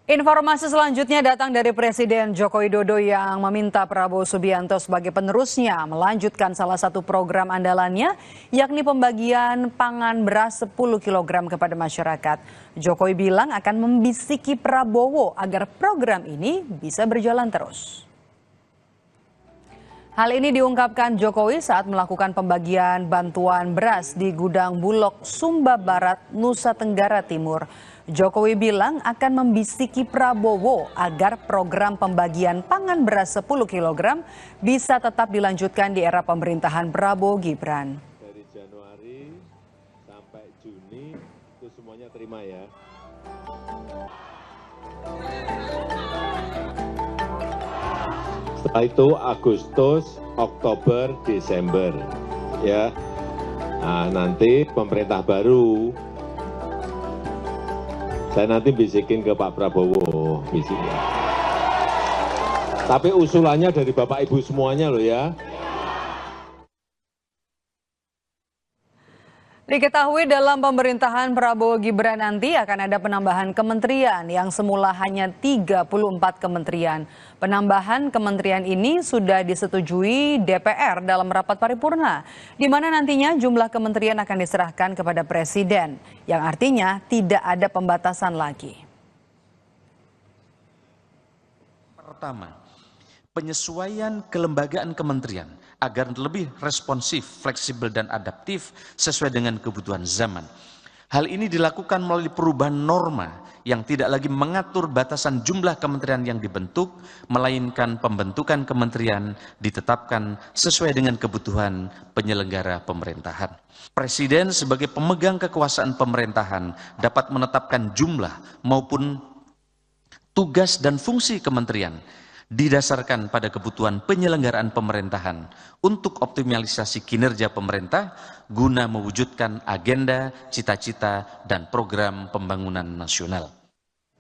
Informasi selanjutnya datang dari Presiden Joko Widodo yang meminta Prabowo Subianto sebagai penerusnya melanjutkan salah satu program andalannya, yakni pembagian pangan beras 10 kg kepada masyarakat. Jokowi bilang akan membisiki Prabowo agar program ini bisa berjalan terus. Hal ini diungkapkan Jokowi saat melakukan pembagian bantuan beras di gudang Bulog, Sumba Barat, Nusa Tenggara Timur. Jokowi bilang akan membisiki Prabowo agar program pembagian pangan beras 10 kg bisa tetap dilanjutkan di era pemerintahan Prabowo Gibran. Dari Januari sampai Juni itu semuanya terima ya. Setelah itu Agustus, Oktober, Desember, ya. Nah, nanti pemerintah baru, saya nanti bisikin ke Pak Prabowo, bisikin. Tapi usulannya dari Bapak Ibu semuanya loh ya. Diketahui dalam pemerintahan Prabowo Gibran nanti akan ada penambahan kementerian yang semula hanya 34 kementerian. Penambahan kementerian ini sudah disetujui DPR dalam rapat paripurna, di mana nantinya jumlah kementerian akan diserahkan kepada Presiden, yang artinya tidak ada pembatasan lagi. Pertama, penyesuaian kelembagaan kementerian agar lebih responsif, fleksibel, dan adaptif sesuai dengan kebutuhan zaman. Hal ini dilakukan melalui perubahan norma yang tidak lagi mengatur batasan jumlah kementerian yang dibentuk, melainkan pembentukan kementerian ditetapkan sesuai dengan kebutuhan penyelenggara pemerintahan. Presiden sebagai pemegang kekuasaan pemerintahan dapat menetapkan jumlah maupun tugas dan fungsi kementerian didasarkan pada kebutuhan penyelenggaraan pemerintahan untuk optimalisasi kinerja pemerintah guna mewujudkan agenda, cita-cita, dan program pembangunan nasional.